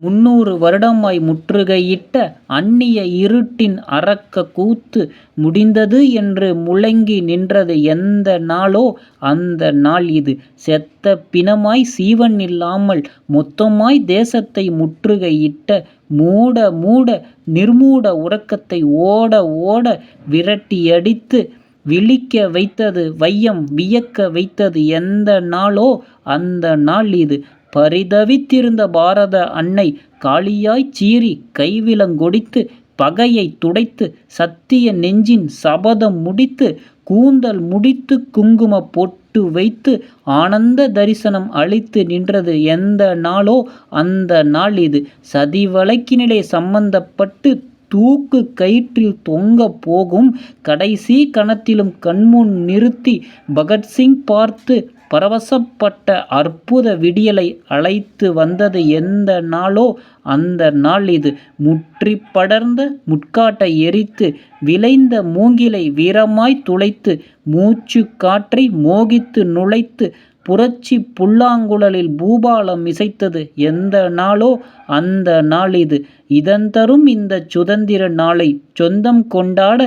300 வருடமாய் முற்றுகையிட்ட அந்நிய இருட்டின் அரக்க கூத்து முடிந்தது என்று முழங்கி நின்றது எந்த நாளோ அந்த நாள் இது. செத்த பிணமாய் சீவன் இல்லாமல் மொத்தமாய் தேசத்தை முற்றுகையிட்ட மூட மூட நிர்மூட உறக்கத்தை ஓட ஓட விரட்டியடித்து விழிக்க வைத்தது வையம் வியக்க வைத்தது எந்த நாளோ அந்த நாள் இது. பரிதவித்திருந்த பாரத அன்னை காளியாய்ச் சீறி கைவிலங்கொடித்து பகையைத் துடைத்து சத்திய நெஞ்சின் சபதம் முடித்து கூந்தல் முடித்து குங்குமப் பொட்டு வைத்து ஆனந்த தரிசனம் அளித்து நின்றது எந்த நாளோ அந்த நாள் இது. சதி வழக்கினிலே சம்பந்தப்பட்டு தூக்கு கயிற்றில் தொங்கப் போகும் கடைசி கணத்திலும் கண்முன் நிறுத்தி பகத்சிங் பார்த்து பரவசப்பட்ட அற்புத விடியலை அழைத்து வந்தது எந்த நாளோ அந்த நாள் இது. முற்றிப் படர்ந்த முட்காட்டை எரித்து விளைந்த மூங்கிலை வீரமாய் துளைத்து மூச்சுக் காற்றை மோகித்து நுழைத்து புரட்சி புல்லாங்குழலில் பூபாலம் இசைத்தது எந்த நாளோ அந்த நாள் இது. இதந்தரும் இந்தச் சுதந்திர நாளை சொந்தம் கொண்டாட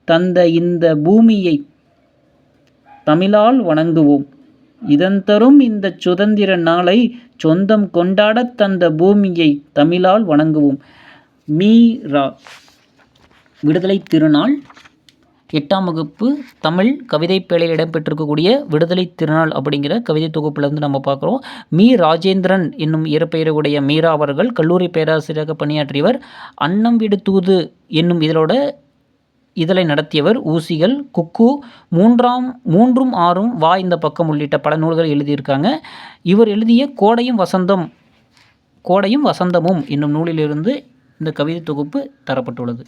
தந்த இந்த பூமியை தமிழால் வணங்குவோம். இதந்தரும் இந்தச் சுதந்திர நாளை சொந்தம் கொண்டாடத் தந்த பூமியை தமிழால் வணங்குவோம். மீ.ரா. விடுதலை திருநாள் 8ஆம் வகுப்பு தமிழ் கவிதைப்பேழையில் இடம்பெற்றிருக்கக்கூடிய விடுதலை திருநாள் அப்படிங்கிற கவிதை தொகுப்பிலிருந்து நம்ம பார்க்குறோம். மீ. ராஜேந்திரன் என்னும் இயற்பெயருடைய மீரா அவர்கள் கல்லூரி பேராசிரியராக பணியாற்றியவர். அன்னம் விடு தூது என்னும் இதழை நடத்தியவர். ஊசிகள், குக்கு, 3ம் 6ம் வா இந்த பக்கம் உள்ளிட்ட பல நூல்கள் எழுதியிருக்காங்க. இவர் எழுதிய கோடையும் வசந்தமும் என்னும் நூலிலிருந்து இந்த கவிதை தொகுப்பு தரப்பட்டுள்ளது.